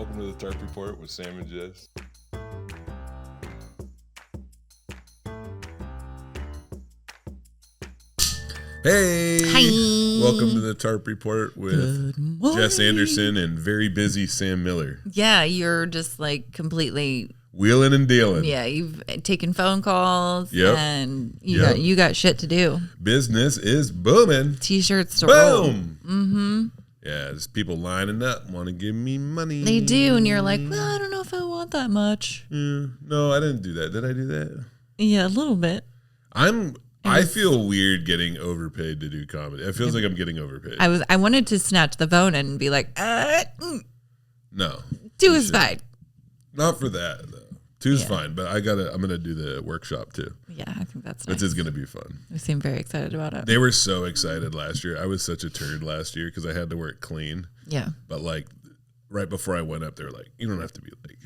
Welcome to the Tarp Report with Sam and Jess. Hey! Hi! Welcome to the Tarp Report with Jess Anderson and very busy Sam Miller. Yeah, you're just like completely wheeling and dealing. Yeah, you've taken phone calls. Yep. And you got shit to do. Business is booming. T-shirts to Boom! roll. Mm-hmm. Yeah, there's people lining up, want to give me money. They do, and you're like, well, I don't know if I want that much. Yeah. No, I didn't do that. Did I do that? Yeah, a little bit. I feel weird getting overpaid to do comedy. It feels like I'm getting overpaid. I wanted to snatch the phone and be like, No. 2 is fine. Not for that though. 2 is fine, but I'm gonna do the workshop too. Yeah, I think that's nice. This is gonna be fun. We seem very excited about it. They were so excited last year. I was such a turd last year because I had to work clean. Yeah. But like right before I went up, they were like, you don't have to be like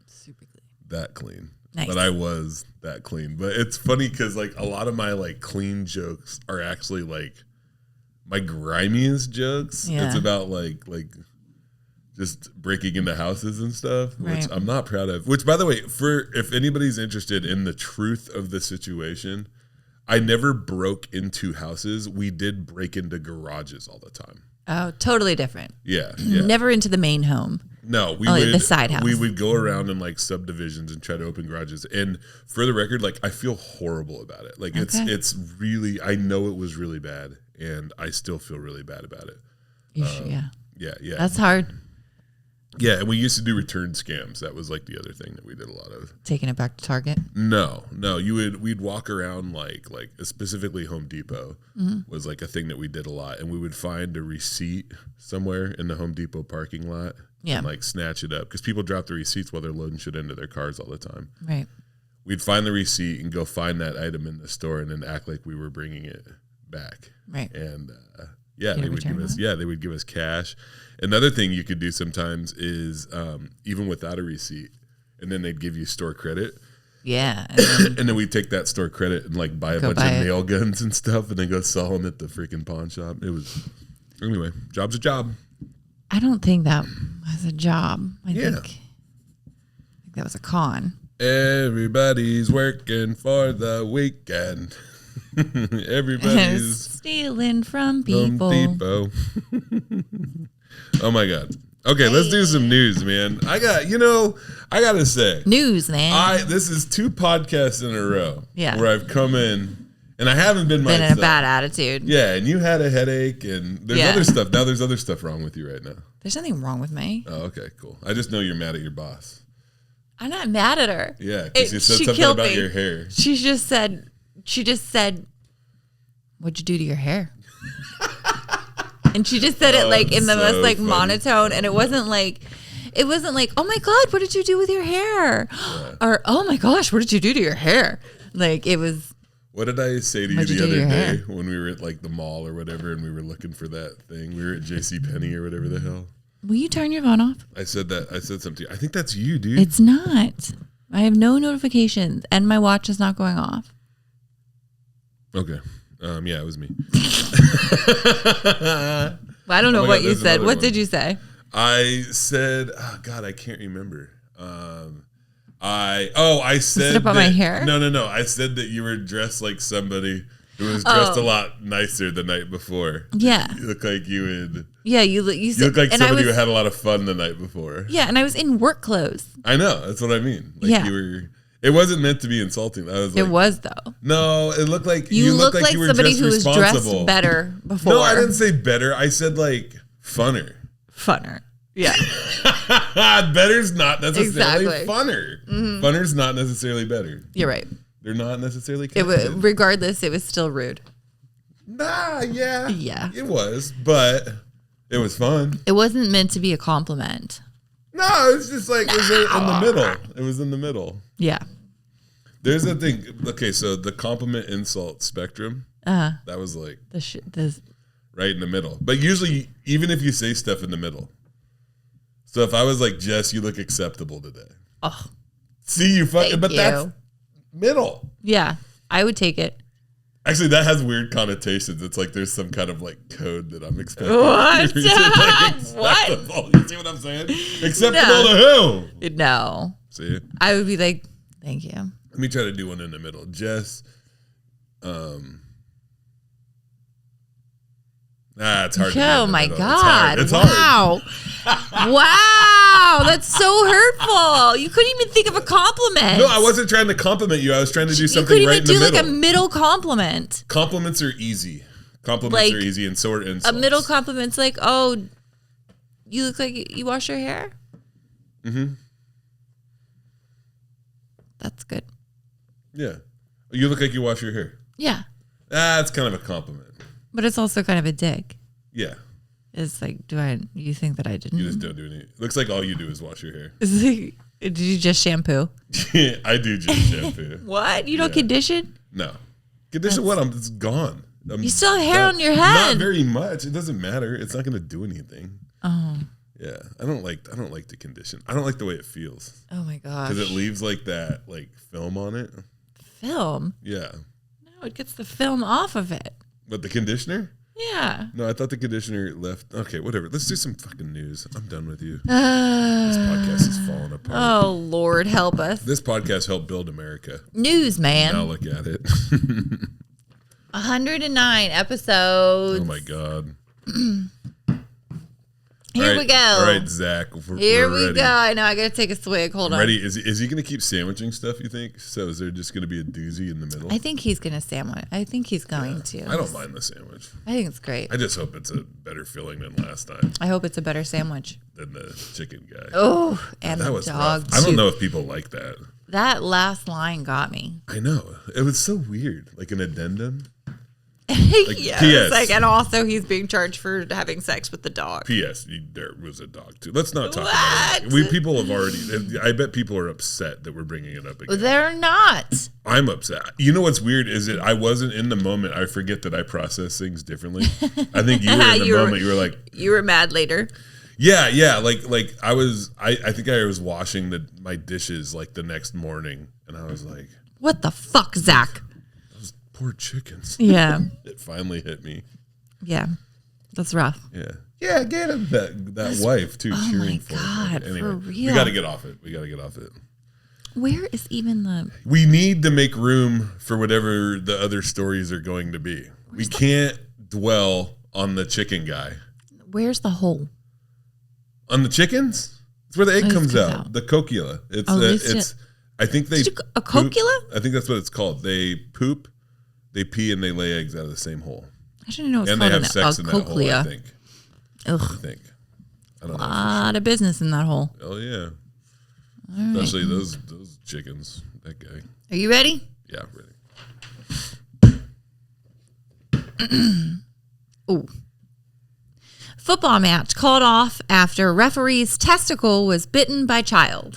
super clean. That clean. Nice. But I was that clean. But it's funny because like a lot of my like clean jokes are actually like my grimiest jokes. Yeah. It's about like just breaking into houses and stuff, which I'm not proud of. Which, by the way, if anybody's interested in the truth of the situation, I never broke into houses. We did break into garages all the time. Oh, totally different. Yeah. Never into the main home. No, the side house. We would go around in like subdivisions and try to open garages. And for the record, like I feel horrible about it. Like it's really, I know it was really bad, and I still feel really bad about it. You sure? Yeah. Yeah. That's hard. Yeah, and we used to do return scams. That was like the other thing that we did a lot of. Taking it back to Target? No. We'd walk around like specifically Home Depot was like a thing that we did a lot, and we would find a receipt somewhere in the Home Depot parking lot and like snatch it up because people drop the receipts while they're loading shit into their cars all the time. Right. We'd find the receipt and go find that item in the store and then act like we were bringing it back. Right. And they would give us cash. Another thing you could do sometimes is even without a receipt, and then they'd give you store credit. Yeah. And then we'd take that store credit and like buy a bunch of nail guns and stuff and then go sell them at the freaking pawn shop. Anyway, job's a job. I don't think that was a job. I think that was a con. Everybody's working for the weekend. Everybody's stealing from people. Home Depot. Oh my God. Okay, let's do some news, man. I gotta say. News, man. This is 2 podcasts in a row where I've come in and I haven't been myself. In a bad attitude. Yeah, and you had a headache and there's other stuff. Now there's other stuff wrong with you right now. There's nothing wrong with me. Oh, okay, cool. I just know you're mad at your boss. I'm not mad at her. Yeah, because you said something about your hair. She just said, what'd you do to your hair? And she just said it like in the most like funny. Monotone, and it wasn't like, oh my God, what did you do with your hair? Yeah. Or, oh my gosh, what did you do to your hair? Like it was. What did I say to you the other day when we were at like the mall or whatever and we were looking for that thing? We were at JCPenney or whatever the hell. Will you turn your phone off? I said something to you. I think that's you, dude. It's not. I have no notifications and my watch is not going off. Okay. Yeah, it was me. Well, I don't know what you said. What did you say? I said, oh God, I can't remember. I said about my hair? No. I said that you were dressed like somebody who was dressed a lot nicer the night before. Yeah. You look like you would. Yeah, you look like somebody who had a lot of fun the night before. Yeah, and I was in work clothes. I know. That's what I mean. Like you were. It wasn't meant to be insulting. It was though. No, it looked like you looked like you were somebody who was dressed better before. No, I didn't say better. I said like funner. Funner. Yeah. Better's not necessarily funner. Mm-hmm. Funner's not necessarily better. You're right. They're not necessarily connected. Regardless, it was still rude. Nah, yeah. Yeah. It was, but it was fun. It wasn't meant to be a compliment. No, it's just like it was in the middle. It was in the middle. Yeah. There's a thing. Okay, so the compliment insult spectrum. That was like right in the middle. But usually, even if you say stuff in the middle. So if I was like, Jess, you look acceptable today. Oh. See, you fucking. But that's middle. Yeah, I would take it. Actually, that has weird connotations. It's like there's some kind of like code that I'm expecting. What? What? You see what I'm saying? Acceptable to who? No. See? I would be like, thank you. Let me try to do one in the middle. Jess, it's hard. Oh my God! It's wow, wow, that's so hurtful. You couldn't even think of a compliment. No, I wasn't trying to compliment you. I was trying to do something right in the middle. You couldn't even do like a middle compliment. Compliments are easy. Compliments are easy, and so are insults. A middle compliment's like, oh, you look like you wash your hair. Mm-hmm. That's good. Yeah, you look like you wash your hair. Yeah. That's kind of a compliment. But it's also kind of a dig. Yeah. It's like, you think that I didn't? You just don't do anything. Looks like all you do is wash your hair. It's like, did you just shampoo? I do just shampoo. What? You don't condition? No. Condition what? It's gone. You still have hair on your head. Not very much. It doesn't matter. It's not going to do anything. Oh. Yeah. I don't like the condition. I don't like the way it feels. Oh my gosh. Because it leaves like that film on it. Film? Yeah. No, it gets the film off of it. But the conditioner? Yeah. No, I thought the conditioner left. Okay, whatever. Let's do some fucking news. I'm done with you. This podcast is falling apart. Oh, Lord, help us. This podcast helped build America. News, man. Now look at it. 109 episodes. Oh, my God. Here we go. All right, Zach. Here we go. I know. I got to take a swig. Hold on. Ready? Is he going to keep sandwiching stuff, you think? So is there just going to be a doozy in the middle? I think he's going to sandwich. I think he's going to. I don't mind the sandwich. I think it's great. I just hope it's a better filling than last time. I hope it's a better sandwich. Than the chicken guy. Oh, and that the was dog, rough. I don't know if people like that. That last line got me. I know. It was so weird. Like an addendum. Like, yes. And also he's being charged for having sex with the dog. P.S. There was a dog too. Let's not talk about it. People have already. I bet people are upset that we're bringing it up again. They're not. I'm upset. You know what's weird is that I wasn't in the moment. I forget that I process things differently. I think you were in the moment. You were like, you were mad later. Yeah. Like I was. I think I was washing my dishes like the next morning, and I was like, "What the fuck, Zach?" Poor chickens. Yeah. It finally hit me. Yeah. That's rough. Yeah. Yeah, get him that wife too cheering for God, him. Anyway, for real. we got to get off it. Where is even the... We need to make room for whatever the other stories are going to be. We can't dwell on the chicken guy. Where's the hole? On the chickens? It's where the egg comes out. The cocula. It's I think they... A cocula? I think that's what it's called. They poop. They pee and they lay eggs out of the same hole. I didn't know it was and called they have sex in that hole, I think. Ugh. I think. I don't know. A lot of business in that hole. Oh, yeah. Especially those chickens. That guy. Are you ready? Yeah, ready. Ooh. Football match called off after referee's testicle was bitten by child.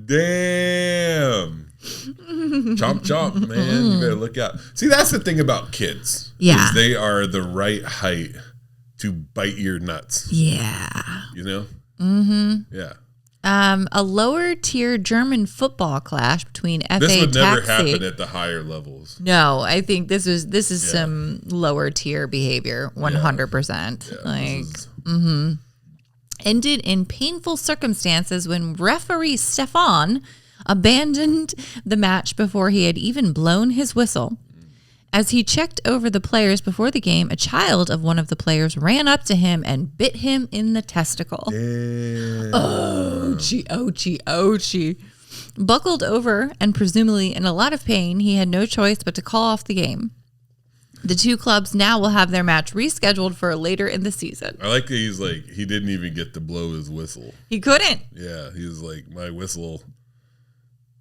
Damn. Chomp, chomp, man. You better look out. See, that's the thing about kids. Yeah. They are the right height to bite your nuts. Yeah. You know? Mm-hmm. Yeah. A lower tier German football clash between FA This would never Taxi. happen at the higher levels. No, I think this is some lower tier behavior, 100%. Yeah, Ended in painful circumstances when referee Stefan abandoned the match before he had even blown his whistle. As he checked over the players before the game, a child of one of the players ran up to him and bit him in the testicle. Damn. Ouchie. Buckled over and presumably in a lot of pain, he had no choice but to call off the game. The two clubs now will have their match rescheduled for later in the season. I like that he didn't even get to blow his whistle. He couldn't. Yeah, he was like, my whistle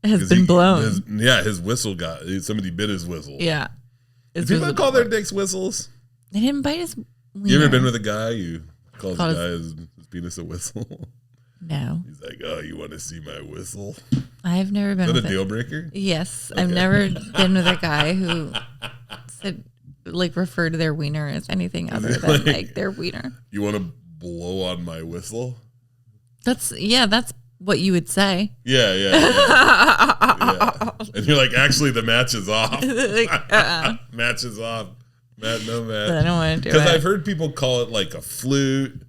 has been blown. His whistle somebody bit his whistle. Yeah. Do people call their dicks whistles? They didn't bite his wiener. You ever been with a guy who calls a guy his penis a whistle? No. He's like, oh, you want to see my whistle? I've never been with with a deal breaker? Yes. Okay. I've never been with a guy who said, referred to their wiener as anything other than their wiener. You want to blow on my whistle? That's what you would say. Yeah. And you're like, actually, the match is off. Match is off. No match. I don't want to do it. Because I've heard people call it like a flute,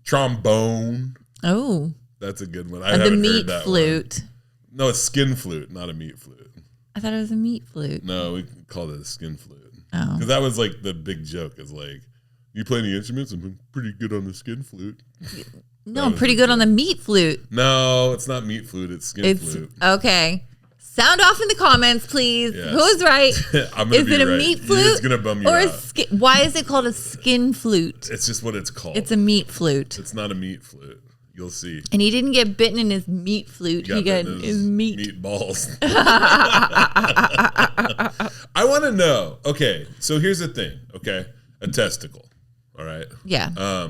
trombone. Oh. That's a good one. The meat flute. One. No, it's skin flute, not a meat flute. I thought it was a meat flute. No, we called it a skin flute. Oh. Because that was like the big joke is like, you play any instruments? I'm pretty good on the skin flute. No, I'm pretty good on the meat flute. No, it's not meat flute. It's skin flute. Okay. Sound off in the comments, please. Yes. Who's right? Is it a meat flute? It's going to bum you out. Why is it called a skin flute? It's just what it's called. It's a meat flute. It's not a meat flute. You'll see. And he didn't get bitten in his meat flute. He got his meat balls. I want to know. Okay, so here's the thing. Okay, a testicle. All right. Yeah.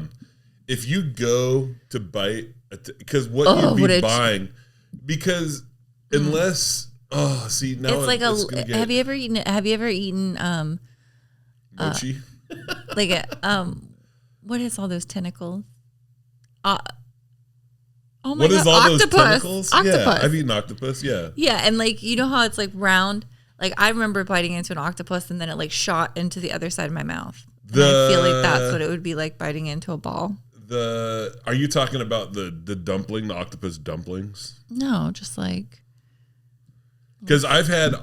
If you go to bite, because what you'd be buying, because unless see now it's like have you ever eaten mochi? Like what is all those tentacles? Oh my God, all octopus. Those tentacles? Octopus. Yeah, I've eaten octopus. Yeah. Yeah, and like you know how it's like round. Like I remember biting into an octopus and then it like shot into the other side of my mouth. And I feel like that's what it would be like biting into a ball. Are you talking about the dumpling, the octopus dumplings? No, just like. Because I've had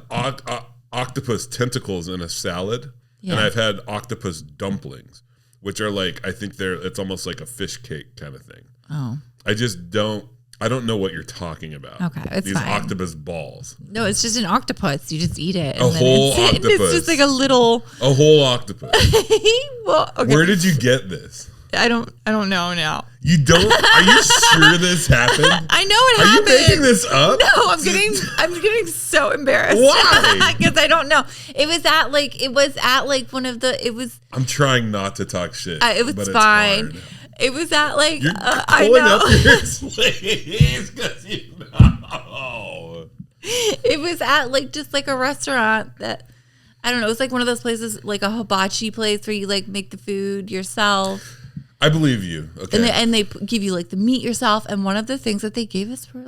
octopus tentacles in a salad, and I've had octopus dumplings, which are like, I think it's almost like a fish cake kind of thing. Oh. I don't know what you're talking about. Okay, it's These fine. octopus balls. No, it's just an octopus. You just eat it. A whole octopus. It's just like a little. A whole octopus. Well, okay. Where did you get this? I don't know now. You don't? Are you sure this happened? I know it happened. Are you making this up? No, I'm getting so embarrassed. Why? Because I don't know. It was at like one of the. It was. I'm trying not to talk shit. It was fine. It was at like. You're I pulling know. up your sleeves because you know. It was at like just like a restaurant that. I don't know. It was like one of those places, like a hibachi place where you like make the food yourself. I believe you. Okay. And they give you like the meat yourself. And one of the things that they gave us were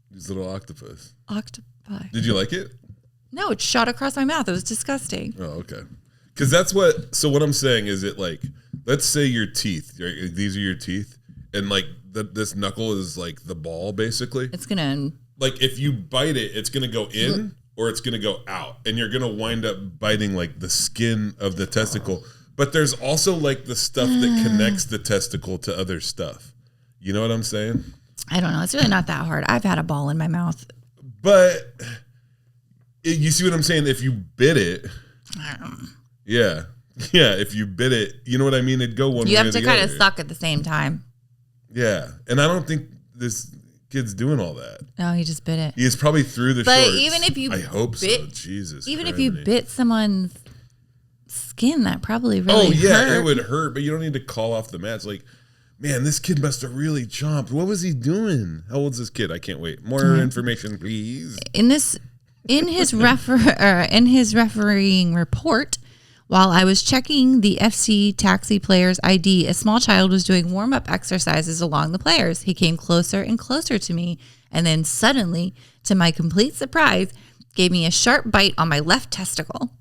these little octopus. Octopi. Did you like it? No, it shot across my mouth. It was disgusting. Oh, okay. Because so what I'm saying is it like, let's say your teeth, right? These are your teeth. And like this knuckle is like the ball basically. It's going to. Like if you bite it, it's going to go in or it's going to go out. And you're going to wind up biting like the skin of the testicle. But there's also like the stuff that connects the testicle to other stuff. You know what I'm saying? I don't know. It's really not that hard. I've had a ball in my mouth. But you see what I'm saying? If you bit it, yeah, if you bit it, you know what I mean? It'd go one way. You have to kind of other. suck at the same time. Yeah, and I don't think this kid's doing all that. No, he just bit it. He's probably through the shorts. But even if you, I hope so. Jesus, even if you bit someone's skin, that probably really hurt. It would hurt, but you don't need to call off the match. Like, man, this kid must have really chomped. What was he doing? How old's this kid? I can't wait. More information, please. In his refereeing report, while I was checking the FC taxi player's ID, a small child was doing warm-up exercises along the players. He came closer and closer to me, and then suddenly, to my complete surprise, gave me a sharp bite on my left testicle.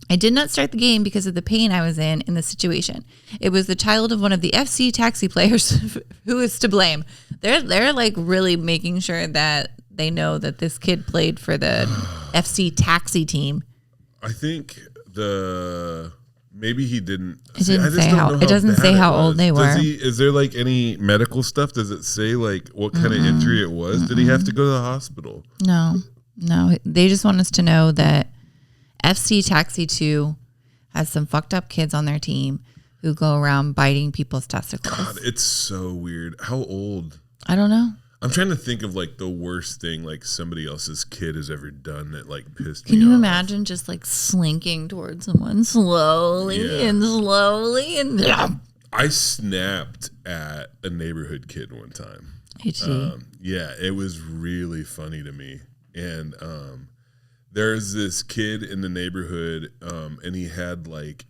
I did not start the game because of the pain I was in the situation. It was the child of one of the FC taxi players who is to blame. They're like really making sure that they know that this kid played for the FC taxi team. I think maybe he didn't. It doesn't say how old they were. Is there like any medical stuff? Does it say like what kind of injury it was? Did he have to go to the hospital? No. They just want us to know that FC Taxi 2 has some fucked up kids on their team who go around biting people's testicles. God, it's so weird. How old? I don't know. I'm trying to think of like the worst thing like somebody else's kid has ever done that like pissed me off. Can you imagine just like slinking towards someone slowly and I snapped at a neighborhood kid one time. Yeah, it was really funny to me. And there's this kid in the neighborhood, and he had like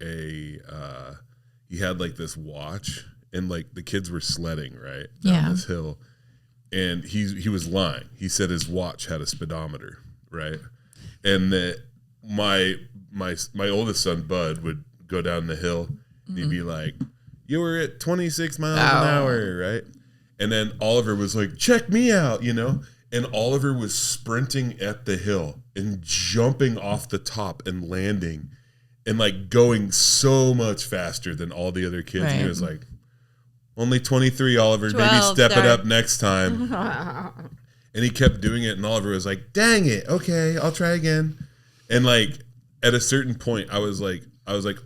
this watch, and like the kids were sledding right down this hill, and he was lying. He said his watch had a speedometer, right? And that my oldest son Bud would go down the hill and he'd be like, "You were at 26 miles an hour, right?" And then Oliver was like, "Check me out," you know? And Oliver was sprinting at the hill and jumping off the top and landing and like going so much faster than all the other kids. Right. And he was like, "Only 23, Oliver. 12, maybe step it up next time." And he kept doing it. And Oliver was like, "Dang it. Okay, I'll try again." And like at a certain point, I was like,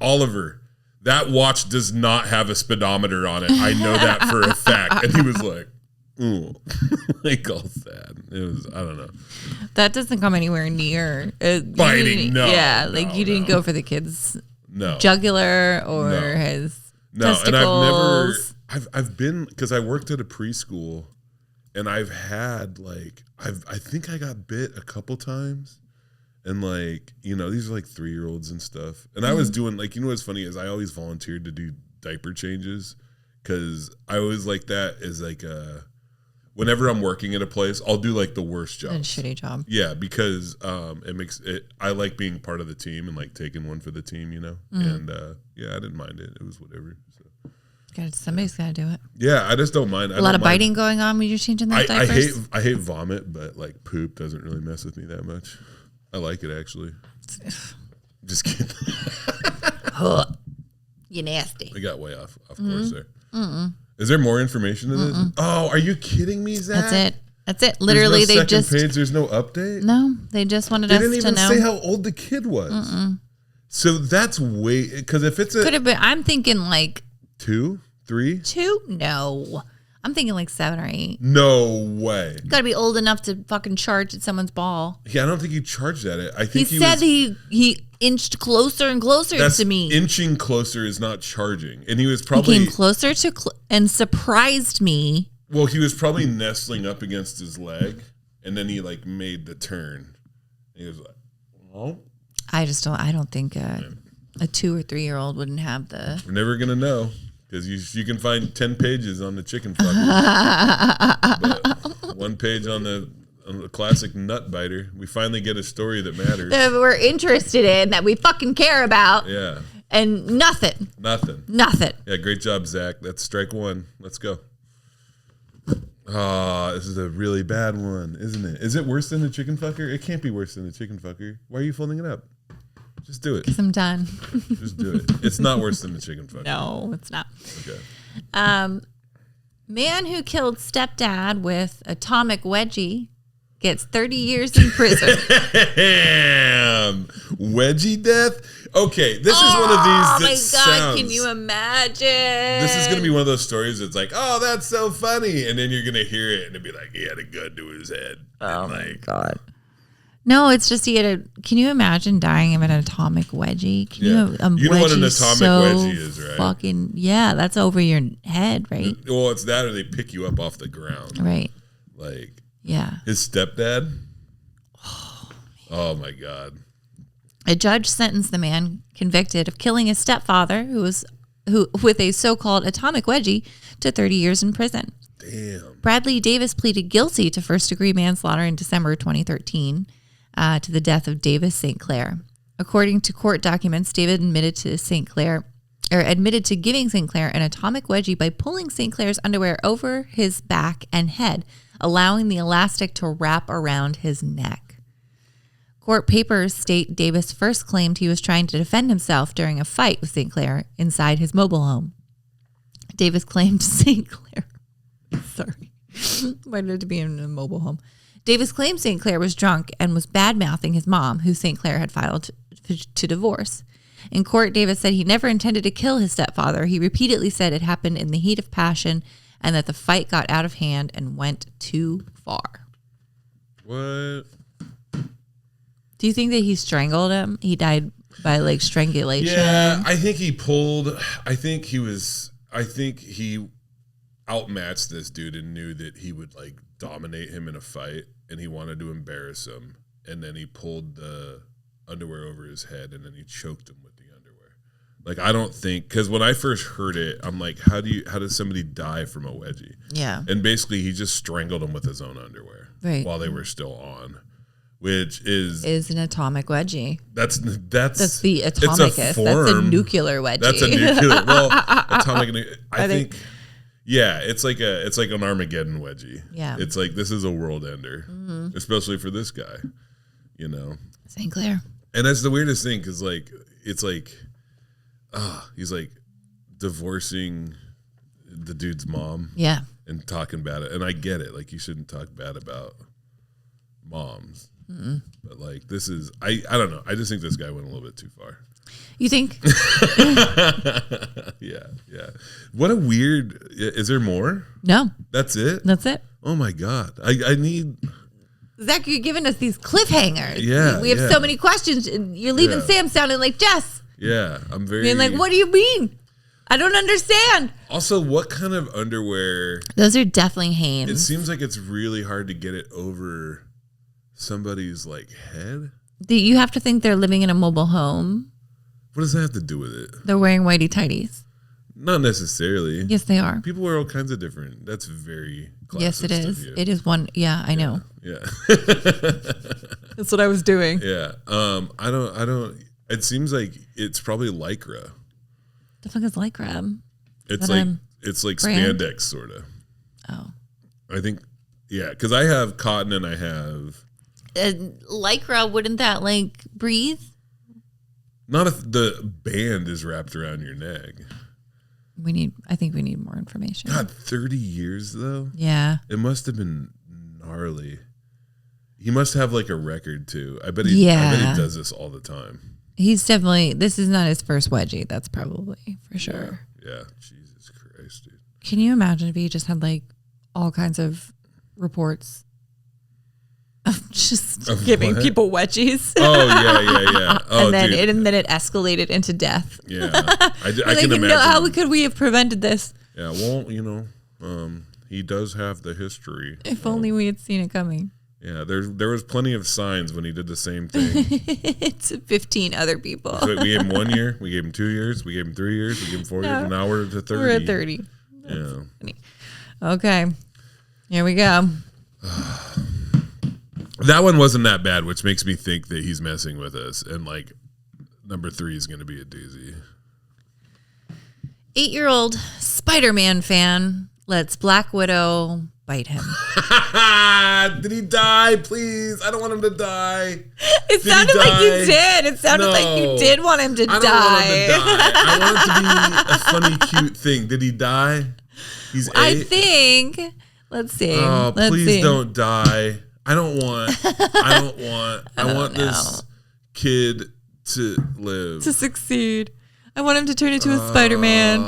"Oliver, that watch does not have a speedometer on it. I know that for a fact." And he was like, "Ooh," like all sad. It was, I don't know. That doesn't come anywhere near biting. No, yeah, no, like you didn't go for the kid's no jugular or his testicles. And I've been, because I worked at a preschool, and I've had like I think I got bit a couple times. And like, you know, these are like 3-year-olds and stuff. And I was doing like, you know what's funny is I always volunteered to do diaper changes, because I always like that as like whenever I'm working at a place, I'll do like the worst job. A shitty job. Yeah, because it makes it, I like being part of the team and like taking one for the team, you know? And yeah, I didn't mind it. It was whatever. So somebody's got to do it. Yeah, I just don't mind. A lot of biting going on when you're changing those diapers. I hate vomit, but like poop doesn't really mess with me that much. I like it, actually. Just kidding. You nasty. I got way off course there. Is there more information to this? Oh, are you kidding me, Zach? That's it. Literally, they just page. There's no update. No, they just wanted us to know. They didn't even say how old the kid was. So that's way, because if it's could have been. I'm thinking like 2, 3. 2. No. I'm thinking like 7 or 8. No way. You gotta be old enough to fucking charge at someone's ball. Yeah, I don't think he charged at it. I think he said he inched closer and closer to me. Inching closer is not charging, and he was probably he came closer to and surprised me. Well, he was probably nestling up against his leg, and then he like made the turn. He was like, "Oh." I don't think a 2 or 3-year-old wouldn't have the. We're never gonna know. Because you can find 10 pages on the chicken fucker. But 1 page on the classic nut biter. We finally get a story that matters. That we're interested in, that we fucking care about. Yeah. And nothing. Yeah, great job, Zach. That's strike 1. Let's go. Oh, this is a really bad one, isn't it? Is it worse than the chicken fucker? It can't be worse than the chicken fucker. Why are you folding it up? Just do it. Because I'm done. Just do it. It's not worse than the chicken fucker. No, it's not. Okay. Man who killed stepdad with atomic wedgie gets 30 years in prison. Damn. Wedgie death? Okay, this is one of these that sounds... Oh my God, can you imagine? This is going to be one of those stories that's like, "Oh, that's so funny." And then you're going to hear it and it'll be like, he had a gun to his head. Oh my God. No, it's just can you imagine dying of an atomic wedgie? Can you know what an atomic wedgie is, right? Fucking, yeah, that's over your head, right? Well, it's that or they pick you up off the ground. Right. Like, yeah. His stepdad? Oh my God. A judge sentenced the man convicted of killing his stepfather, who with a so-called atomic wedgie, to 30 years in prison. Damn. Bradley Davis pleaded guilty to first-degree manslaughter in December 2013. To the death of Davis St. Clair. According to court documents, David admitted to giving St. Clair an atomic wedgie by pulling St. Clair's underwear over his back and head, allowing the elastic to wrap around his neck. Court papers state Davis first claimed he was trying to defend himself during a fight with St. Clair inside his mobile home. Davis claimed St. Clair. Sorry. Why did it have to be in a mobile home? Davis claimed St. Clair was drunk and was bad-mouthing his mom, who St. Clair had filed to divorce. In court, Davis said he never intended to kill his stepfather. He repeatedly said it happened in the heat of passion and that the fight got out of hand and went too far. What? Do you think that he strangled him? He died by like strangulation? Yeah, I think he outmatched this dude and knew that he would like dominate him in a fight, and he wanted to embarrass him, and then he pulled the underwear over his head and then he choked him with the underwear. Like, I don't think, because when I first heard it, I'm like, how does somebody die from a wedgie? Yeah. And basically, he just strangled him with his own underwear while they were still on, which is an atomic wedgie. That's the atomicest. That's a nuclear wedgie. That's a nuclear. Well, atomic. I think. Yeah, it's like an Armageddon wedgie. Yeah, it's like this is a world ender, especially for this guy. You know, St. Clair. And that's the weirdest thing because it's like, he's like divorcing the dude's mom. Yeah, and talking about it, and I get it. Like, you shouldn't talk bad about moms, but like this is I don't know. I just think this guy went a little bit too far. You think? Yeah. What a weird. Is there more? No. That's it? That's it. Oh my God. I need. Zach, you're giving us these cliffhangers. Yeah. We have so many questions. And you're leaving Sam sounding like Jess. Yeah. I'm very. Being like, what do you mean? I don't understand. Also, what kind of underwear? Those are definitely Hanes. It seems like it's really hard to get it over somebody's like head. You have to think they're living in a mobile home. What does that have to do with it? They're wearing whitey tighties. Not necessarily. Yes, they are. People wear all kinds of different. That's very classist. Yes, it is. It is one. Yeah, I know. Yeah. That's what I was doing. Yeah. I don't. It seems like it's probably Lycra. The fuck is Lycra? It's like brand? spandex sort of. Oh. I think. Yeah, because I have cotton and I have. Lycra, wouldn't that like breathe? Not if the band is wrapped around your neck. I think we need more information. God, 30 years though? Yeah. It must have been gnarly. He must have like a record too. I bet he does this all the time. He's definitely, this is not his first wedgie. That's probably for sure. Yeah. Jesus Christ, dude. Can you imagine if he just had like all kinds of reports of just giving people wedgies? Oh, yeah. Oh, and then it escalated into death. Yeah. I can imagine. How could we have prevented this? Yeah, well, he does have the history. If only we had seen it coming. Yeah, there was plenty of signs when he did the same thing. To 15 other people. So we gave him 1 year, we gave him 2 years, we gave him 3 years, we gave him 4 years, and now we're to 30. We're at 30. Yeah. Funny. Okay. Here we go. That one wasn't that bad, which makes me think that he's messing with us. And like number 3 is going to be a doozy. 8-year-old Spider-Man fan lets Black Widow bite him. Did he die? Please. I don't want him to die. It sounded like you did. It sounded like you did want him to die. I want it to be a funny, cute thing. Did he die? He's 8. I think. Let's see. Oh, please don't die. I want this kid to live. To succeid. I want him to turn into a Spider-Man.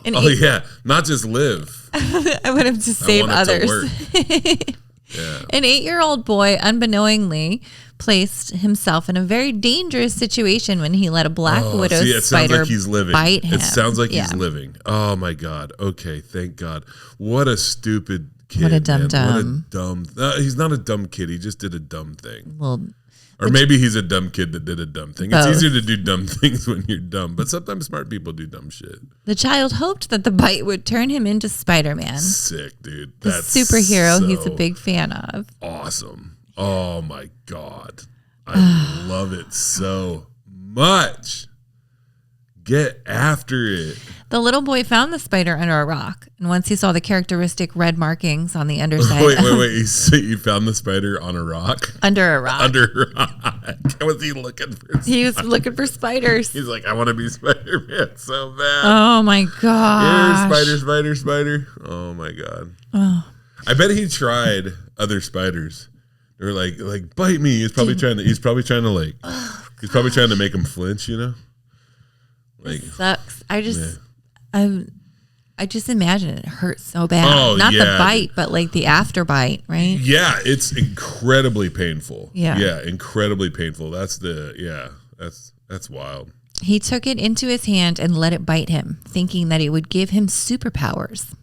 Yeah. Not just live. I want him to save others. Yeah. An 8-year-old boy unknowingly placed himself in a very dangerous situation when he let a Black Widow spider bite him. It sounds like he's living. Oh my God. Okay. Thank God. What a stupid kid. What a dumb. What a dumb. He's not a dumb kid. He just did a dumb thing. Well, or maybe he's a dumb kid that did a dumb thing. It's easier to do dumb things when you're dumb, but sometimes smart people do dumb shit. The child hoped that the bite would turn him into Spider-Man. Sick, dude. That's the superhero he's a big fan of. Awesome. Oh my God. I love it so much. Get after it. The little boy found the spider under a rock, and once he saw the characteristic red markings on the underside. Wait. You found the spider on a rock? Under a rock. Under a rock. Was he looking for spiders? He was looking for spiders. He's like, I want to be Spider-Man so bad. Oh my God. Spider. Oh my God. Oh. I bet he tried other spiders. They were like bite me. He's probably trying to make him flinch, you know? Like, it sucks. I just imagine it hurts so bad. Not the bite, but like the after bite, right? Yeah, it's incredibly painful. Yeah, incredibly painful. That's wild. He took it into his hand and let it bite him, thinking that it would give him superpowers.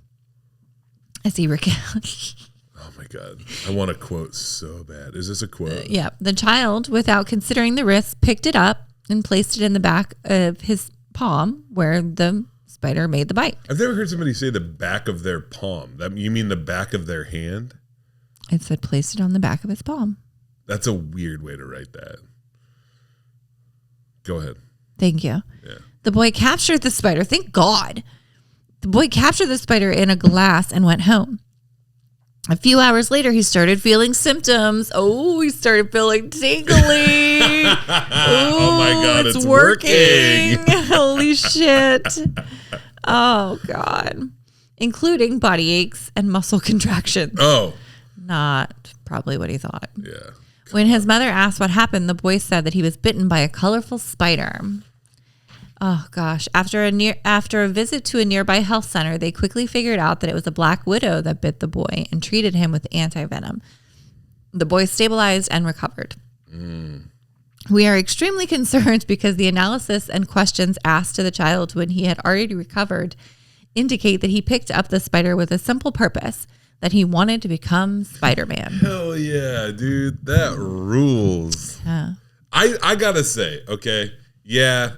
As he recounted. Oh my God, I want a quote so bad. Is this a quote? Yeah. The child, without considering the risk, picked it up and placed it in the back of his palm where the spider made the bite. I've never heard somebody say the back of their palm. You mean the back of their hand? It said placed it on the back of his palm. That's a weird way to write that. Go ahead. Thank you. Yeah. The boy captured the spider. Thank God. The boy captured the spider in a glass and went home. A few hours later, he started feeling symptoms. Oh, he started feeling tingly. Oh my God, it's working. Holy shit. Oh God. Including body aches and muscle contractions. Oh. Not probably what he thought. Yeah. When his mother asked what happened, the boy said that he was bitten by a colorful spider. Oh gosh. After a visit to a nearby health center, they quickly figured out that it was a black widow that bit the boy and treated him with anti-venom. The boy stabilized and recovered. We are extremely concerned because the analysis and questions asked to the child when he had already recovered indicate that he picked up the spider with a simple purpose, that he wanted to become Spider-Man. Hell yeah, dude. That rules. Yeah. I gotta say, okay, yeah,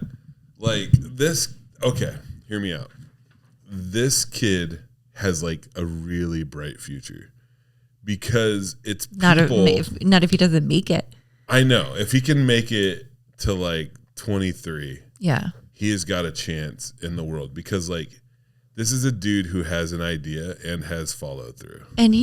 like this, okay, hear me out. This kid has like a really bright future because it's people. Not if he doesn't make it. I know. If he can make it to like 23, yeah, he has got a chance in the world because like this is a dude who has an idea and has followed through. And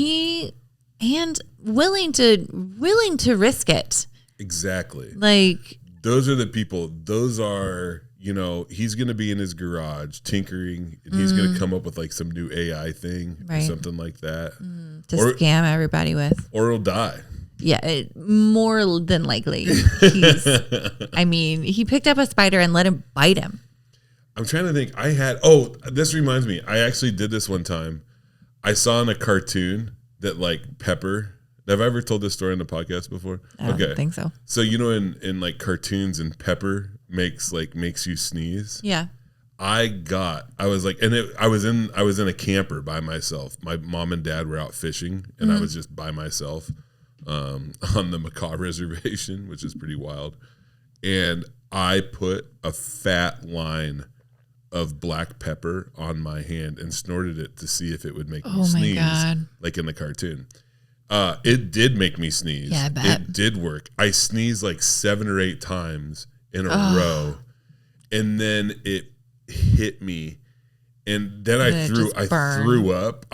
willing to risk it. Exactly. Like those are the people, those are, you know, he's going to be in his garage tinkering and he's going to come up with like some new AI thing or something like that. To scam everybody with. Or he'll die. Yeah, more than likely. I mean, he picked up a spider and let him bite him. I'm trying to think. This reminds me. I actually did this one time. I saw in a cartoon that like Pepper. Have I ever told this story on the podcast before? I don't think so. So you know, in like cartoons, and Pepper makes you sneeze. Yeah. I was in a camper by myself. My mom and dad were out fishing, and I was just by myself on the Macaw Reservation, which is pretty wild. And I put a fat line of black pepper on my hand and snorted it to see if it would make me sneeze, like in the cartoon. It did make me sneeze. Yeah, I bet. It did work. I sneezed like 7 or 8 times in a row, and then it hit me, and then I threw up.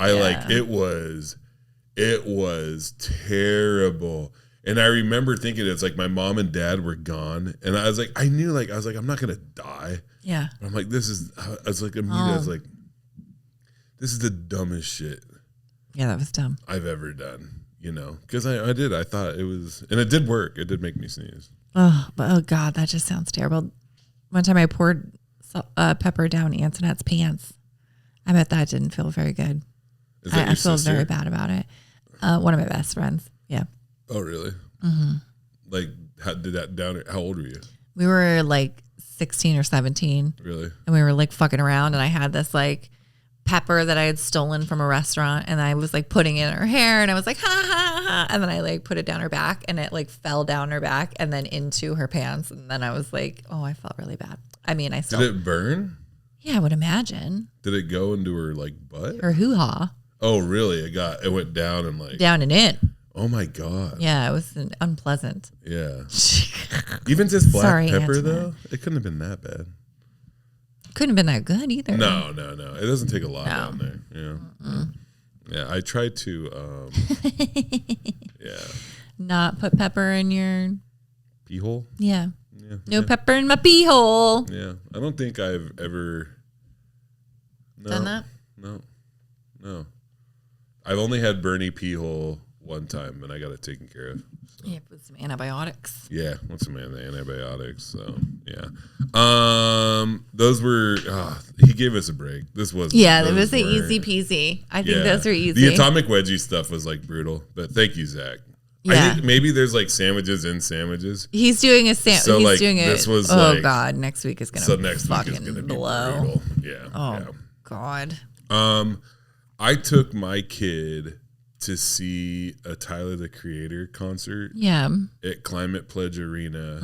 It was terrible. And I remember thinking it's like my mom and dad were gone, and I was like, I'm not gonna die. Yeah. I'm like, this is the dumbest shit. Yeah, that was dumb. I've ever done, you know, because I thought it was, and it did work. It did make me sneeze. Oh God, that just sounds terrible. One time I poured pepper down Antoinette's pants. I bet that didn't feel very good. I feel very bad about it. One of my best friends. Yeah. Oh, really? Mm-hmm. Like, how did that down? How old were you? We were like 16 or 17. Really? And we were like fucking around, and I had this like pepper that I had stolen from a restaurant, and I was like putting it in her hair, and I was like, ha, ha, ha. And then I like put it down her back, and it like fell down her back and then into her pants. And then I was like, oh, I felt really bad. I mean, Did it burn? Yeah, I would imagine. Did it go into her like butt? Her hoo-ha. Oh, really? It went down and like. Down and in. Oh my God. Yeah, it was unpleasant. Yeah. Even just black pepper Antoinette. though, it couldn't have been that bad. Couldn't have been that good either. No. It doesn't take a lot down there. Yeah. Yeah. I tried to not put pepper in your pee hole. Yeah. No pepper in my pee hole. Yeah. I don't think I've ever done that. No. I've only had Bernie pee hole one time, and I got it taken care of. So. Yeah, with some antibiotics. Yeah, with some antibiotics. So yeah, those were. He gave us a break. This was it was an easy peasy. I think those were easy. The atomic wedgie stuff was like brutal, but thank you, Zach. Yeah. I think maybe there's like sandwiches in sandwiches. He's doing a sandwich. So he's doing this was God, next week is gonna blow. Yeah. Oh God. I took my kid to see a Tyler the Creator concert. Yeah. At Climate Pledge Arena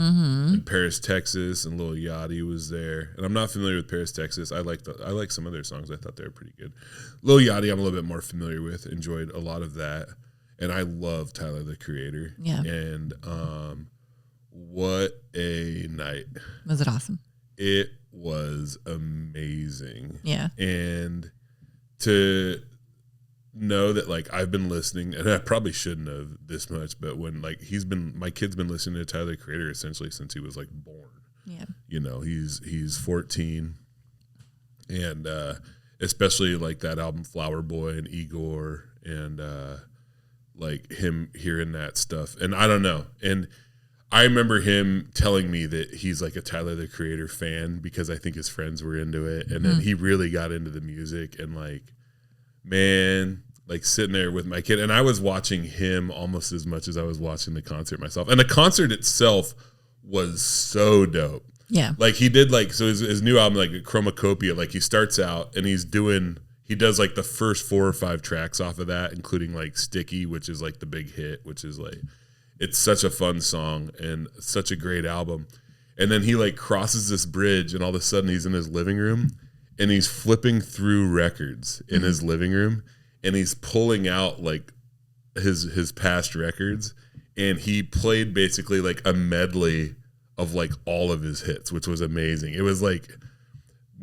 in Paris, Texas, and Lil Yachty was there. And I'm not familiar with Paris, Texas. I like some of their songs. I thought they were pretty good. Lil Yachty, I'm a little bit more familiar with. Enjoyed a lot of that. And I love Tyler the Creator. Yeah. And what a night. Was it awesome? It was amazing. Yeah. And to know that like I've been listening, and I probably shouldn't have this much, but when like my kid's been listening to Tyler the Creator essentially since he was like born. Yeah. You know, he's 14, and especially like that album Flower Boy and Igor, and like him hearing that stuff, and I don't know, and I remember him telling me that he's like a Tyler the Creator fan because I think his friends were into it, and then he really got into the music, and like, man, like sitting there with my kid, and I was watching him almost as much as I was watching the concert myself, and the concert itself was so dope. Yeah, like he did like so his new album like Chromacopia, like he starts out and he does like the first 4 or 5 tracks off of that, including like Sticky, which is like the big hit, which is like, it's such a fun song and such a great album. And then he like crosses this bridge and all of a sudden he's in his living room and he's flipping through records in his living room and he's pulling out like his past records, and he played basically like a medley of like all of his hits, which was amazing. It was like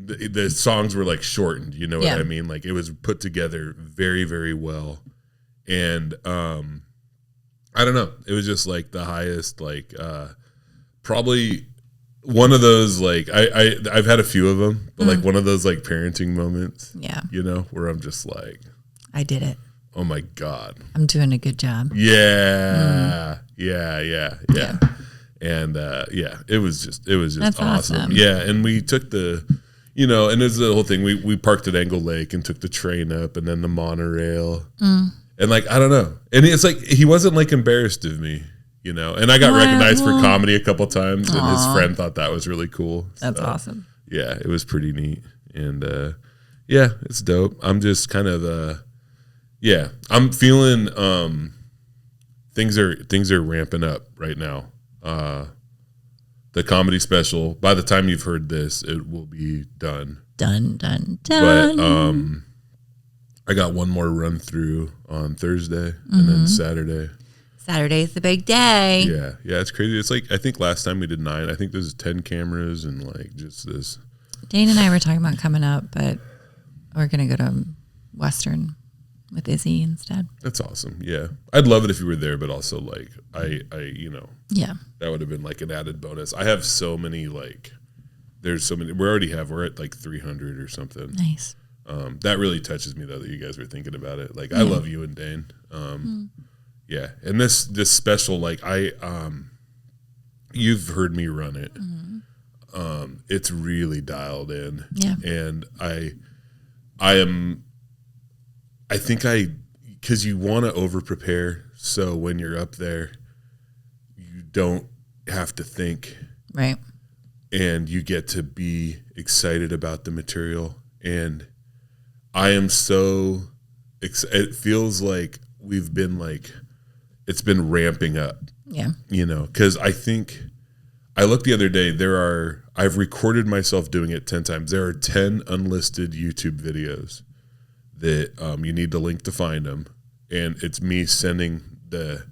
the songs were like shortened, you know what I mean? Like it was put together very, very well. And I don't know. It was just like the highest, like probably one of those, like I've had a few of them, but like one of those like parenting moments, you know, where I'm just like, I did it. Oh my God. I'm doing a good job. Yeah. Yeah. And it was just That's awesome. Yeah. And we took you know, and there's the whole thing. We parked at Angle Lake and took the train up and then the monorail. And like, I don't know. And it's like, he wasn't like embarrassed of me, you know, and I got recognized for comedy a couple times and his friend thought that was really cool. That's awesome. Yeah, it was pretty neat. And yeah, it's dope. I'm just kind of, I'm feeling things are ramping up right now. The comedy special, by the time you've heard this, it will be done. Done. But I got one more run through on Thursday and then Saturday. Saturday's the big day. Yeah, it's crazy. It's like, I think last time we did 9. I think there's 10 cameras and like just this. Dane and I were talking about coming up, but we're going to go to Western with Izzy instead. That's awesome. Yeah. I'd love it if you were there, but also like I you know. Yeah. That would have been like an added bonus. I have so many like there's so many we're at like 300 or something. Nice. That really touches me though that you guys were thinking about it. Like I love you and Dane. Yeah. And this special, like you've heard me run it. It's really dialed in. Yeah. And because you want to over prepare, so when you're up there, you don't have to think. Right. And you get to be excited about the material. And I am so it feels like we've been like, it's been ramping up. Yeah. You know, because I think I looked the other day, I've recorded myself doing it 10 times. There are 10 unlisted YouTube videos that you need the link to find them, and it's me sending the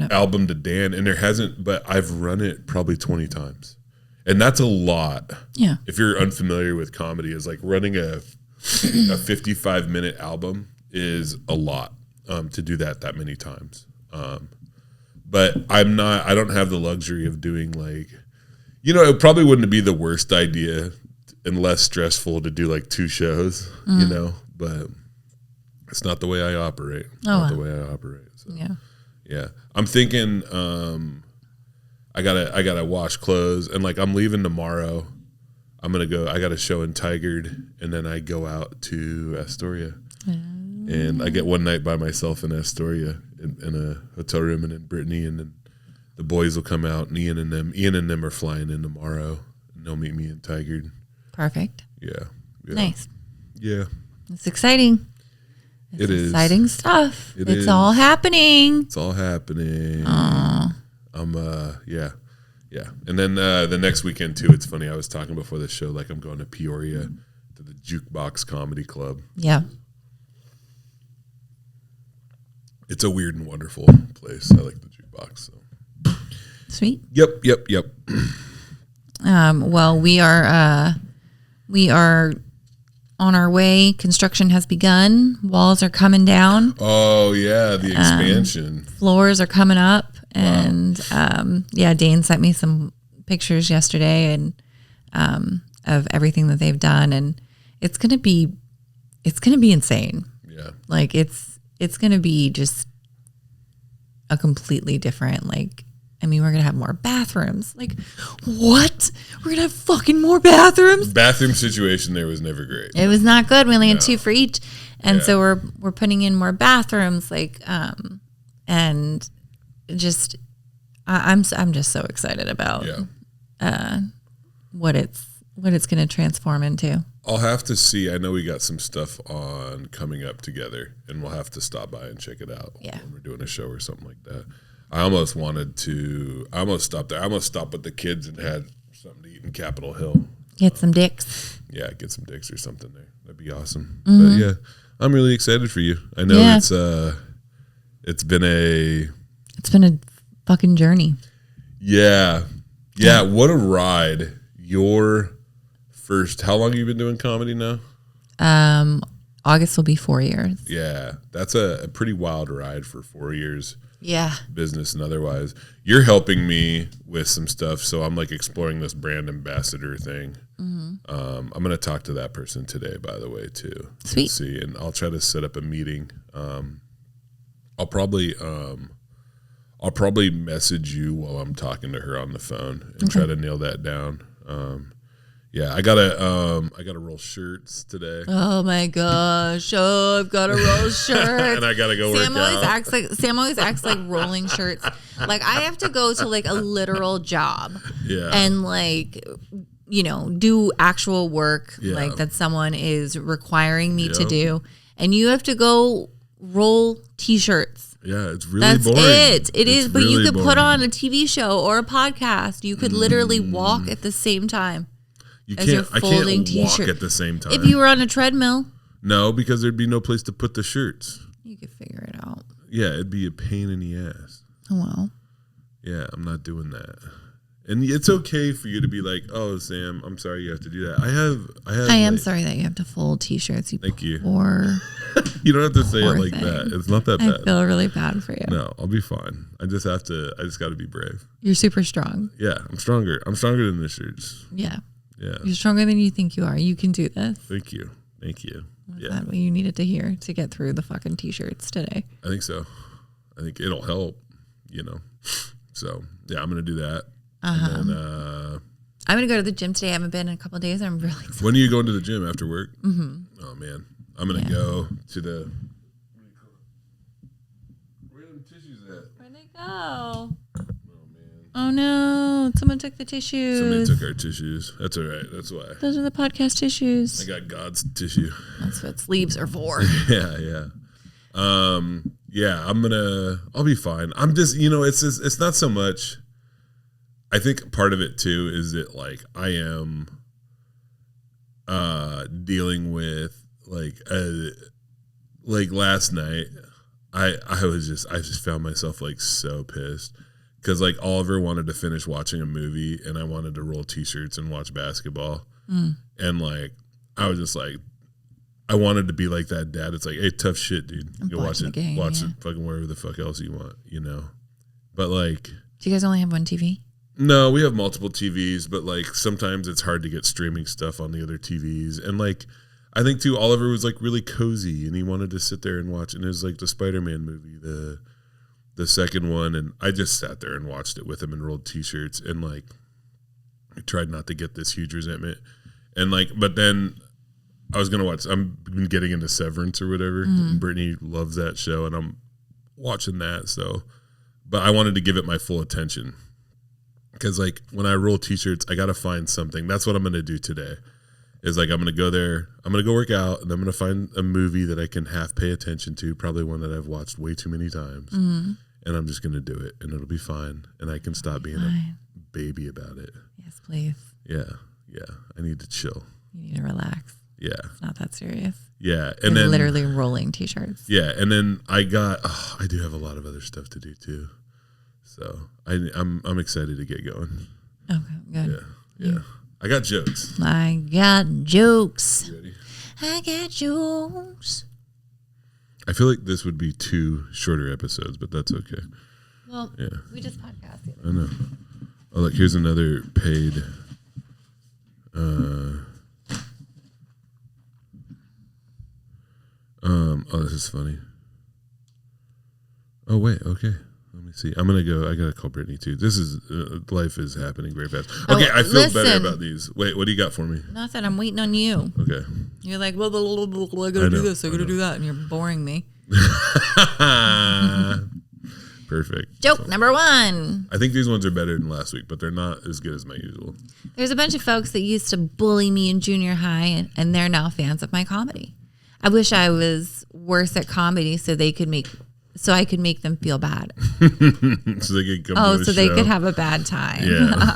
album to Dan, and but I've run it probably 20 times, and that's a lot. Yeah. If you're unfamiliar with comedy, is like running a 55-minute album is a lot to do that many times. But I don't have the luxury of doing like, you know, it probably wouldn't be the worst idea and less stressful to do like 2 shows, you know, but it's not the way I operate. Not the way I operate. So, yeah. I'm thinking I gotta wash clothes, and like I'm leaving tomorrow. I got a show in Tigard, and then I go out to Astoria. And I get one night by myself in Astoria in a hotel room, and then Brittany and then the boys will come out, and Ian and them are flying in tomorrow, and they'll meet me in Tigard. Perfect. Yeah. Nice. Yeah. It's exciting. It's exciting stuff. It's all happening. It's all happening. Yeah. And then the next weekend too, it's funny. I was talking before the show, like I'm going to Peoria to the Jukebox Comedy Club. Yeah. It's a weird and wonderful place. I like the jukebox. So. Sweet. Yep. Well, we are on our way. Construction has begun. Walls are coming down. Oh yeah, the expansion. Floors are coming up, and Dane sent me some pictures yesterday and of everything that they've done, and it's gonna be insane. Yeah, like it's gonna be just a completely different we're going to have more bathrooms. Like, what? We're going to have fucking more bathrooms? Bathroom situation there was never great. It was not good. We only had 2 for each. And so we're putting in more bathrooms, and just, I'm just so excited about what it's going to transform into. I'll have to see. I know we got some stuff on coming up together, and we'll have to stop by and check it out when we're doing a show or something like that. I almost stopped there. I almost stopped with the kids and had something to eat in Capitol Hill. Get some dicks. Yeah, get some dicks or something there. That'd be awesome. Mm-hmm. But yeah, I'm really excited for you. I know it's been a fucking journey. Yeah. What a ride. Your first, how long have you been doing comedy now? August will be 4 years. Yeah, that's a pretty wild ride for 4 years. Yeah. Business and otherwise. You're helping me with some stuff, so I'm exploring this brand ambassador thing. Mm-hmm. I'm going to talk to that person today, by the way, too. Sweet. See, and I'll try to set up a meeting. I'll probably message you while I'm talking to her on the phone and try to nail that down. Yeah, I gotta roll shirts today. Oh my gosh! Oh, I've got to roll shirts, and I gotta go work out. Sam always acts like rolling shirts. Like I have to go to a literal job, and do actual work that someone is requiring me to do, and you have to go roll T-shirts. Yeah, it's really boring. That's it. It is, but you could put on a TV show or a podcast. You could literally walk at the same time. I can't walk at the same time. If you were on a treadmill. No, because there'd be no place to put the shirts. You could figure it out. Yeah, it'd be a pain in the ass. Oh, well. Yeah, I'm not doing that. And it's okay for you to be like, oh, Sam, I'm sorry you have to do that. I am sorry that you have to fold T-shirts. Thank you. Or you don't have to say it like that. It's not that bad. I feel really bad for you. No, I'll be fine. I just got to be brave. You're super strong. Yeah, I'm stronger. I'm stronger than the shirts. Yeah. Yeah. You're stronger than you think you are. You can do this. Thank you. Is that what you needed to hear to get through the fucking T-shirts today? I think so. I think it'll help, So, yeah, I'm going to do that. Uh-huh. And then, I'm going to go to the gym today. I haven't been in a couple of days. I'm really excited. When are you going to the gym after work? Mm-hmm. Oh, man. I'm going to go to the... Where are them tissues at? Where'd they go? Oh no! Someone took the tissues. Somebody took our tissues. That's all right. That's why. Those are the podcast tissues. I got God's tissue. That's what sleeves are for. Yeah. I'll be fine. I'm just, it's not so much. I think part of it too is that I am dealing with last night. I just found myself so pissed. Because Oliver wanted to finish watching a movie and I wanted to roll T-shirts and watch basketball. And I was just I wanted to be like that dad. It's hey, tough shit, dude. Go watch it. Watch it fucking wherever the fuck else you want, But do you guys only have one TV? No, we have multiple TVs, but sometimes it's hard to get streaming stuff on the other TVs. And I think too, Oliver was really cozy and he wanted to sit there and watch. And it was the Spider-Man movie, the second one, and I just sat there and watched it with him and rolled T-shirts and I tried not to get this huge resentment. And but then I was gonna watch. I've been getting into Severance or whatever. And Brittany loves that show, and I'm watching that. So, but I wanted to give it my full attention because when I roll T-shirts, I gotta find something. That's what I'm gonna do today. is like I'm going to go there, I'm going to go work out, and I'm going to find a movie that I can half pay attention to, probably one that I've watched way too many times, and I'm just going to do it, and it'll be fine, and I can stop being a baby about it. Yes, please. Yeah. I need to chill. You need to relax. Yeah. It's not that serious. Yeah. And then literally rolling t-shirts. Yeah. And then I do have a lot of other stuff to do too. So I'm excited to get going. Okay, good. Yeah. I got jokes. I got jokes. You ready? I got jokes. I feel like this would be 2 shorter episodes, but that's okay. Well, we just podcasted. I know. Oh, look, here's another paid. Oh, this is funny. Oh, wait, okay. Let me see. I'm going to go. I got to call Brittany, too. This is, life is happening very fast. Okay, I feel better about these. Wait, what do you got for me? Nothing. I'm waiting on you. Okay. You're like, blah, blah, blah, blah, blah, I got to do this, I got to do that, and you're boring me. Perfect. Joke number 1. I think these ones are better than last week, but they're not as good as my usual. There's a bunch of folks that used to bully me in junior high, and they're now fans of my comedy. I wish I was worse at comedy so I could make them feel bad. So they could come to the show. They could have a bad time. Yeah.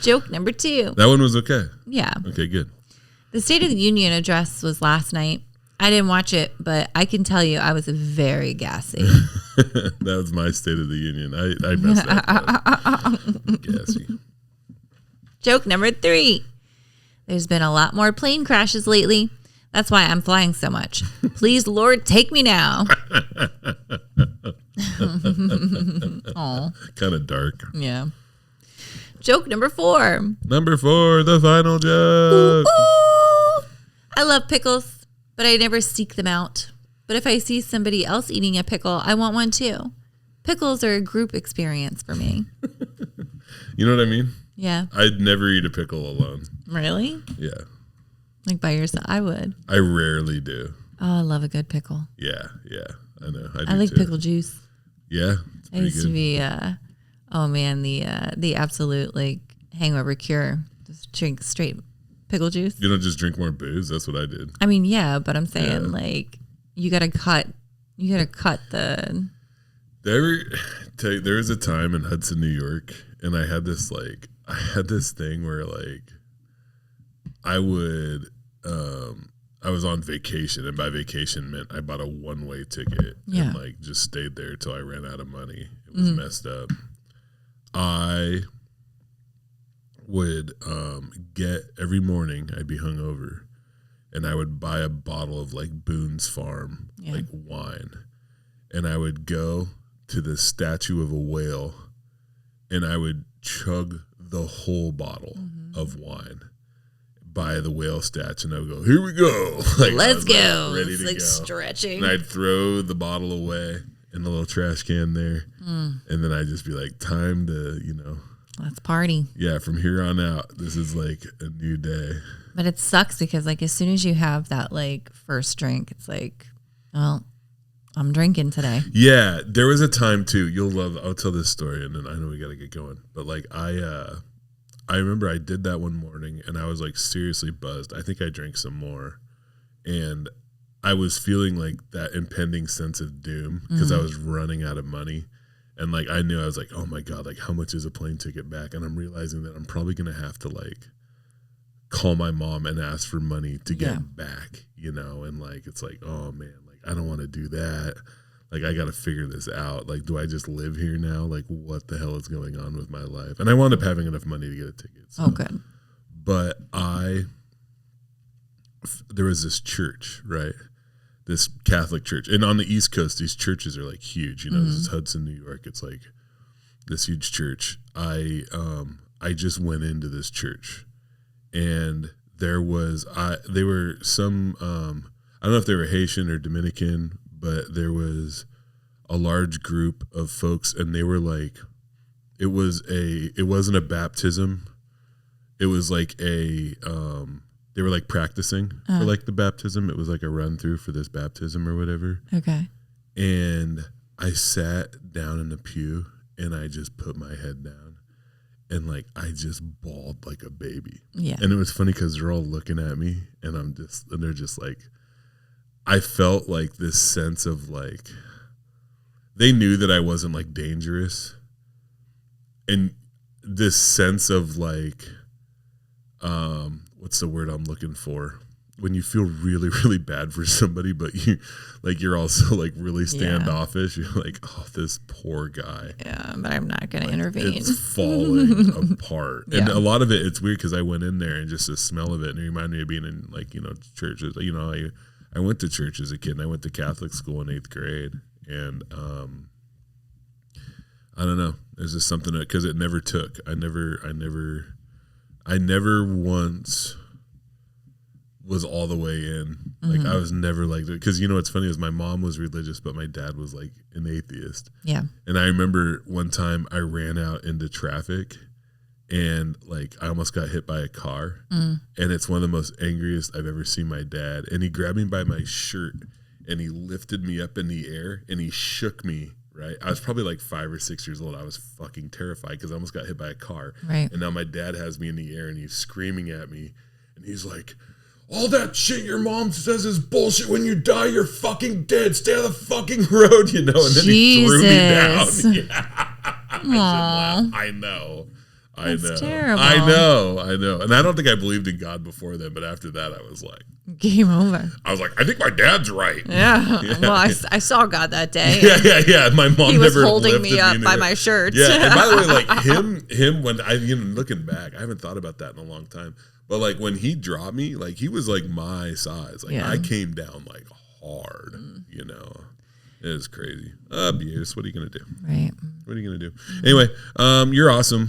Joke number 2. That one was okay. Yeah. Okay, good. The State of the Union address was last night. I didn't watch it, but I can tell you I was very gassy. That was my State of the Union. I messed up. Gassy. Joke number 3. There's been a lot more plane crashes lately. That's why I'm flying so much. Please, Lord, take me now. Oh, kind of dark. Yeah. Joke number 4. Number 4, the final joke. Ooh. I love pickles, but I never seek them out. But if I see somebody else eating a pickle, I want one too. Pickles are a group experience for me. You know what I mean? Yeah. I'd never eat a pickle alone. Really? Yeah. Like by yourself? I would. I rarely do. Oh, I love a good pickle. Yeah. I know. I like too. pickle juice. Yeah. I used to be, the absolute like hangover cure. Just drink straight pickle juice. You don't just drink more booze? That's what I did. I mean, yeah, but I'm saying like you gotta cut the. There was a time in Hudson, New York, and I had this thing where like I was on vacation, and by vacation meant I bought a one-way ticket and like just stayed there till I ran out of money. It was messed up. I would get every morning, I'd be hungover, and I would buy a bottle of like Boone's Farm like wine, and I would go to the statue of a whale, and I would chug the whole bottle of wine by the whale statue, and I would go, here we go. Like, let's go. Ready to like go. Stretching. And I'd throw the bottle away in the little trash can there. And then I'd just be like, time to, let's party. Yeah, from here on out, this is like a new day. But it sucks because like as soon as you have that like first drink, it's like, well, I'm drinking today. Yeah, there was a time too. I'll tell this story, and then I know we got to get going. But like I remember I did that one morning, and I was like seriously buzzed. I think I drank some more, and I was feeling like that impending sense of doom because I was running out of money, and like I knew I was like, oh my god, like how much is a plane ticket back? And I'm realizing that I'm probably gonna have to like call my mom and ask for money to get back, and like it's like, oh man, like I don't want to do that. Like, I got to figure this out. Like, do I just live here now? Like, what the hell is going on with my life? And I wound up having enough money to get a ticket. So. Oh, good. But there was this church, right? This Catholic church. And on the East Coast, these churches are like huge. This is Hudson, New York. It's like this huge church. I just went into this church, and they were some, I don't know if they were Haitian or Dominican, but there was a large group of folks, and they were like, it wasn't a baptism. It was like they were like practicing for like the baptism. It was like a run through for this baptism or whatever. Okay. And I sat down in the pew, and I just put my head down, And like I just bawled like a baby. Yeah. And it was funny because they're all looking at me, and they're just like, I felt like this sense of like, they knew that I wasn't like dangerous, and this sense of like, what's the word I'm looking for? When you feel really, really bad for somebody, but you're also like really standoffish. You're like, oh, this poor guy. Yeah, but I'm not going to intervene. It's falling apart. And a lot of it's weird because I went in there and just the smell of it, and it reminded me of being in like, churches. I went to church as a kid, and I went to Catholic school in 8th grade. And I don't know. There's just something because it never took. I never once was all the way in. Like I was never like that. Because what's funny is my mom was religious, but my dad was like an atheist. Yeah. And I remember one time I ran out into traffic, and like I almost got hit by a car. And it's one of the most angriest I've ever seen my dad. And he grabbed me by my shirt, and he lifted me up in the air, and he shook me. Right, I was probably like 5 or 6 years old. I was fucking terrified because I almost got hit by a car. Right. And now my dad has me in the air, and he's screaming at me, and he's like, all that shit your mom says is bullshit. When you die, you're fucking dead. Stay on the fucking road, And then he threw me down. Yeah. I know. That's terrible. I know. And I don't think I believed in God before then, but after that, I was like, game over. I was like, I think my dad's right. Yeah. Well, I saw God that day. Yeah. My mom he was never holding me up by my shirt. Yeah. And by the way, like him when I looking back, I haven't thought about that in a long time. But like when he dropped me, like he was like my size. Like I came down like hard. It was crazy. Abuse. What are you gonna do? Right. What are you gonna do? Anyway, you're awesome.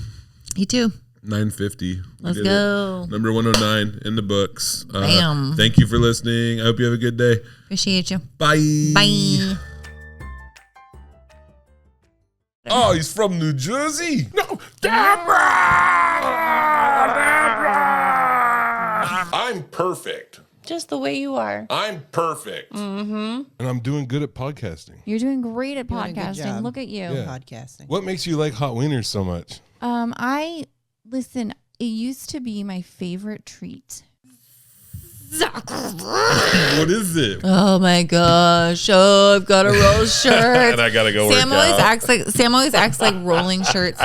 You too. 950. Let's go. Number 109 in the books. Bam. Thank you for listening. I hope you have a good day. Appreciate you. Bye. Bye. Oh, he's from New Jersey? No. Deborah! I'm perfect. Just the way you are. I'm perfect. Mm-hmm. And I'm doing good at podcasting. You're doing great at Doing a good podcasting. job. Look at you. Yeah. Podcasting. What makes you like hot wieners so much? Listen, it used to be my favorite treat. What is it? Oh my gosh! Oh, I've got a roll shirt, And I gotta go Sam work always out. Sam always acts like rolling shirts.